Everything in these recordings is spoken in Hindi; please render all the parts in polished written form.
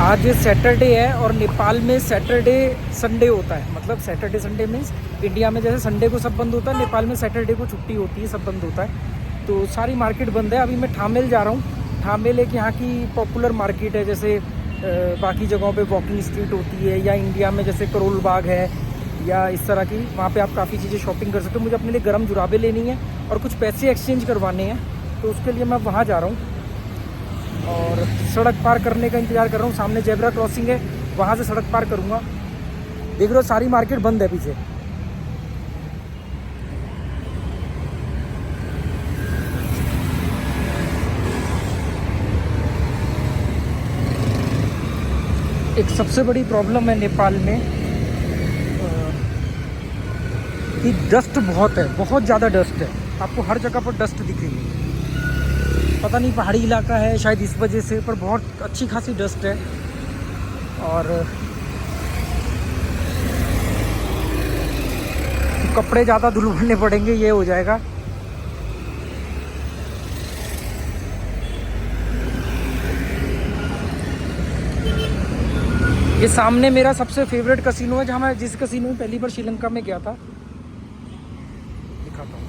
आज सैटरडे है और नेपाल में सैटरडे संडे होता है। मतलब सैटरडे संडे मीन्स इंडिया में जैसे संडे को सब बंद होता है, नेपाल में सैटरडे को छुट्टी होती है, सब बंद होता है। तो सारी मार्केट बंद है। अभी मैं ठामेल जा रहा हूँ। ठामेल एक यहाँ की पॉपुलर मार्केट है। जैसे बाकी जगहों पे वॉकिंग स्ट्रीट होती है, या इंडिया में जैसे करोल बाग है या इस तरह की, वहाँ पे आप काफ़ी चीज़ें शॉपिंग कर सकते हो। मुझे अपने लिए गर्म जुराबें लेनी है और कुछ पैसे एक्सचेंज करवाने हैं, तो उसके लिए मैं वहाँ जा रहा हूँ। और सड़क पार करने का इंतज़ार कर रहा हूँ। सामने जेब्रा क्रॉसिंग है, वहाँ से सड़क पार करूँगा। देख रहे हो सारी मार्केट बंद है पीछे। एक सबसे बड़ी प्रॉब्लम है नेपाल में कि डस्ट बहुत है, बहुत ज़्यादा डस्ट है। आपको हर जगह पर डस्ट दिखेगी। पता नहीं पहाड़ी इलाका है शायद इस वजह से, पर बहुत अच्छी खासी डस्ट है। और कपड़े ज़्यादा धुलवाने पड़ेंगे, ये हो जाएगा। ये सामने मेरा सबसे फेवरेट कसिनो है, जहाँ मैं जिस कसिनो में पहली बार श्रीलंका में गया था। दिखाता हूँ।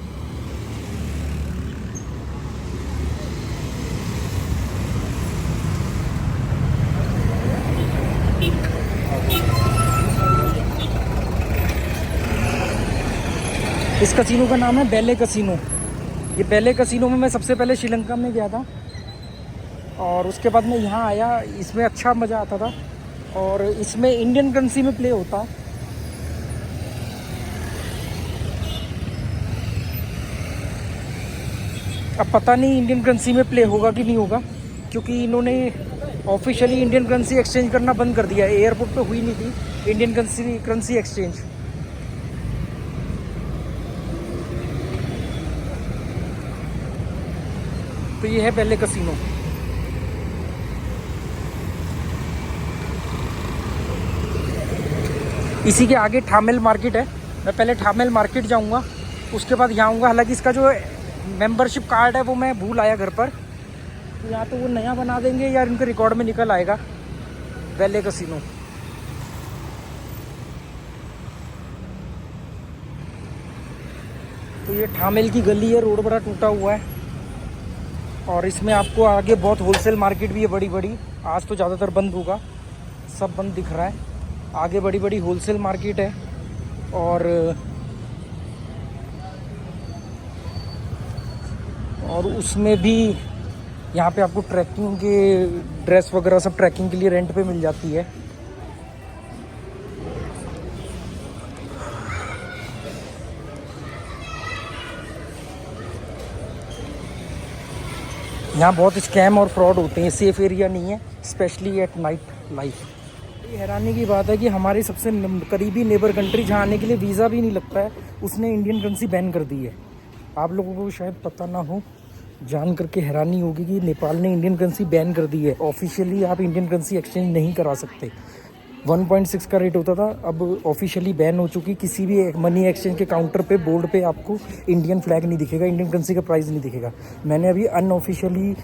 इस कसिनो का नाम है बेले कसिनो। ये बेले कसिनो में मैं सबसे पहले श्रीलंका में गया था और उसके बाद मैं यहाँ आया। इसमें अच्छा मज़ा आता था और इसमें इंडियन करेंसी में प्ले होता है। अब पता नहीं इंडियन करेंसी में प्ले होगा कि नहीं होगा, क्योंकि इन्होंने ऑफिशियली इंडियन करेंसी एक्सचेंज करना बंद कर दिया है। एयरपोर्ट पे हुई नहीं थी इंडियन करेंसी एक्सचेंज। तो ये है बेले कसिनो। इसी के आगे ठामेल मार्केट है। मैं पहले ठामेल मार्केट जाऊंगा, उसके बाद यहाँ आऊँगा। हालांकि इसका जो मेंबरशिप कार्ड है वो मैं भूल आया घर पर, तो या तो वो नया बना देंगे या इनके रिकॉर्ड में निकल आएगा बेले कसिनो। तो ये ठामेल की गली है, रोड बड़ा टूटा हुआ है और इसमें आपको आगे बहुत होलसेल मार्केट भी है बड़ी बड़ी। आज तो ज़्यादातर बंद होगा, सब बंद दिख रहा है। आगे बड़ी बड़ी होलसेल मार्केट है और उसमें भी यहाँ पे आपको ट्रैकिंग के ड्रेस वगैरह सब ट्रैकिंग के लिए रेंट पे मिल जाती है। यहाँ बहुत स्कैम और फ्रॉड होते हैं, सेफ एरिया नहीं है, स्पेशली एट नाइट लाइफ। ये हैरानी की बात है कि हमारी सबसे करीबी नेबर कंट्री, जहाँ आने के लिए वीज़ा भी नहीं लगता है, उसने इंडियन करेंसी बैन कर दी है। आप लोगों को शायद पता ना हो, जान करके हैरानी होगी कि नेपाल ने इंडियन करेंसी बैन कर दी है। ऑफिशियली आप इंडियन करेंसी एक्सचेंज नहीं करा सकते। 1.6 का रेट होता था, अब ऑफिशियली बैन हो चुकी। किसी भी मनी एक्सचेंज के काउंटर पे बोर्ड पे आपको इंडियन फ्लैग नहीं दिखेगा, इंडियन करेंसी का प्राइस नहीं दिखेगा। मैंने अभी अनऑफिशियली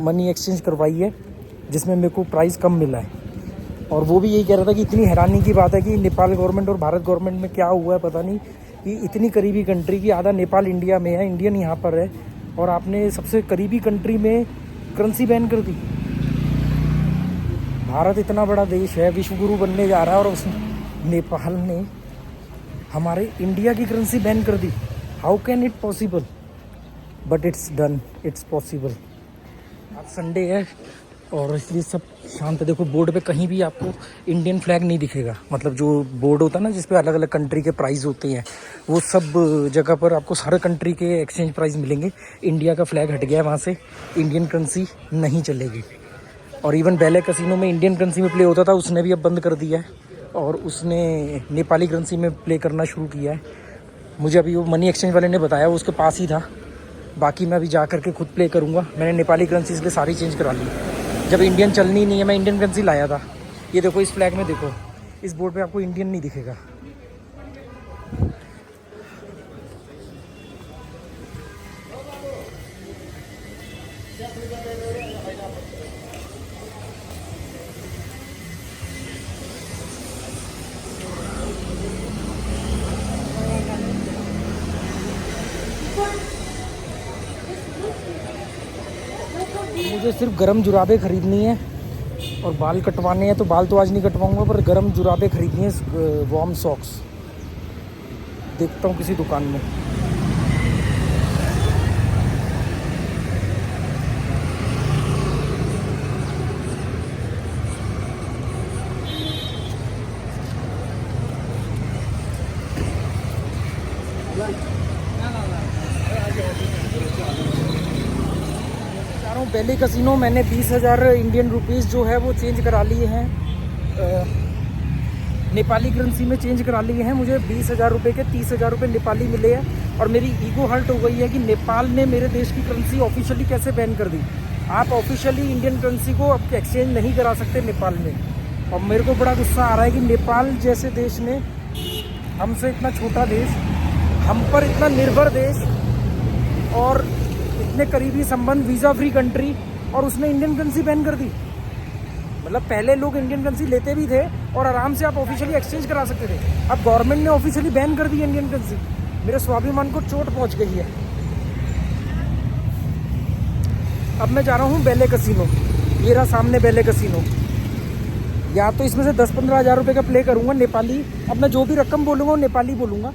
मनी एक्सचेंज करवाई है, जिसमें मेरे को प्राइस कम मिला है। और वो भी यही कह रहा था कि इतनी हैरानी की बात है कि नेपाल गवर्नमेंट और भारत गवर्नमेंट में क्या हुआ है पता नहीं, कि इतनी करीबी कंट्री की आधा नेपाल इंडिया में है, इंडियन यहाँ पर है, और आपने सबसे करीबी कंट्री में करेंसी बैन कर दी। भारत इतना बड़ा देश है, विश्व गुरु बनने जा रहा है, और उस नेपाल ने हमारे इंडिया की करेंसी बैन कर दी। How can it possible? But it's done, it's possible. आज संडे है और इसलिए सब शांत है। देखो बोर्ड पे कहीं भी आपको इंडियन फ्लैग नहीं दिखेगा। मतलब जो बोर्ड होता है ना जिस पे अलग अलग कंट्री के प्राइस होते हैं, वो सब जगह पर आपको हर कंट्री के एक्सचेंज प्राइस मिलेंगे। इंडिया का फ्लैग हट गया है वहाँ से, इंडियन करेंसी नहीं चलेगी। और इवन बेले कसिनो में इंडियन करेंसी में प्ले होता था, उसने भी अब बंद कर दिया है और उसने नेपाली करेंसी में प्ले करना शुरू किया है। मुझे अभी वो मनी एक्सचेंज वाले ने बताया, वो उसके पास ही था। बाकी मैं अभी जा करके खुद प्ले करूँगा। मैंने नेपाली करेंसी इसलिए सारी चेंज करा ली, जब इंडियन चलनी नहीं है। मैं इंडियन करेंसी लाया था। ये देखो इस फ्लैग में, देखो इस बोर्ड पे आपको इंडियन नहीं दिखेगा। मुझे सिर्फ गर्म जुराबें खरीदनी है और बाल कटवाने हैं, तो बाल तो आज नहीं कटवाऊंगा, पर गर्म जुराबें खरीदनी है, वार्म सॉक्स। देखता हूँ किसी दुकान में। बेले कसिनो मैंने 20,000 इंडियन रुपीस जो है वो चेंज करा लिए हैं, नेपाली करेंसी में चेंज करा लिए हैं। मुझे 20,000 रुपये के 30,000 रुपये नेपाली मिले हैं और मेरी ईगो हर्ट हो गई है कि नेपाल ने मेरे देश की करेंसी ऑफिशियली कैसे बैन कर दी। आप ऑफिशियली इंडियन करेंसी को अब एक्सचेंज नहीं करा सकते नेपाल में, और मेरे को बड़ा गुस्सा आ रहा है कि नेपाल जैसे देश ने, हमसे इतना छोटा देश, हम पर इतना निर्भर देश और इतने करीबी संबंध, वीज़ा फ्री कंट्री, और उसने इंडियन करेंसी बैन कर दी। मतलब पहले लोग इंडियन करेंसी लेते भी थे और आराम से आप ऑफिशियली एक्सचेंज करा सकते थे, अब गवर्नमेंट ने ऑफिशियली बैन कर दी इंडियन करेंसी। मेरे स्वाभिमान को चोट पहुंच गई है। अब मैं जा रहा हूँ बेले कसिनो, ये रहा सामने बेले कसिनो। या तो इसमें से 10-15 हज़ार रुपये का प्ले करूँगा नेपाली, अब मैं जो भी रकम बोलूँगा वो नेपाली बोलूँगा,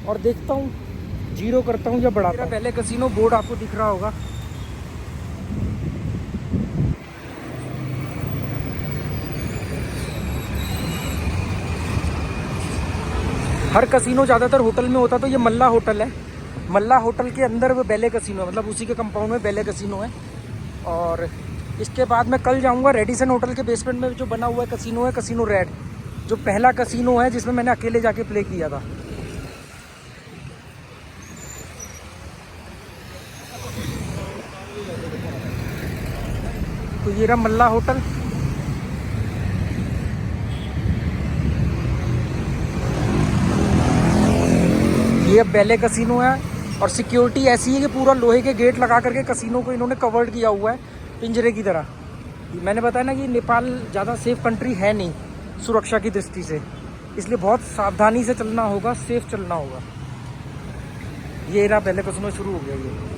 और देखता हूँ जीरो करता हूँ या बढ़ाता हूँ। पहले कसिनो बोर्ड आपको दिख रहा होगा, हर कसिनो ज़्यादातर होटल में होता, तो ये मल्ला होटल है। मल्ला होटल के अंदर वो बेले कसिनो है, मतलब उसी के कंपाउंड में बेले कसिनो है। और इसके बाद मैं कल जाऊंगा रेडिसन होटल के बेसमेंट में जो बना हुआ है कसिनो है, कसिनो रेड, जो पहला कसिनो है जिसमें मैंने अकेले जाके प्ले किया था। तो ये रहा मल्ला होटल। ये बेले कसिनो है और सिक्योरिटी ऐसी है कि पूरा लोहे के गेट लगा करके कसिनो को इन्होंने कवर्ड किया हुआ है पिंजरे की तरह। मैंने बताया ना कि नेपाल ज़्यादा सेफ कंट्री है नहीं सुरक्षा की दृष्टि से, इसलिए बहुत सावधानी से चलना होगा, सेफ चलना होगा। ये रहा बेले कसिनो, शुरू हो गया ये।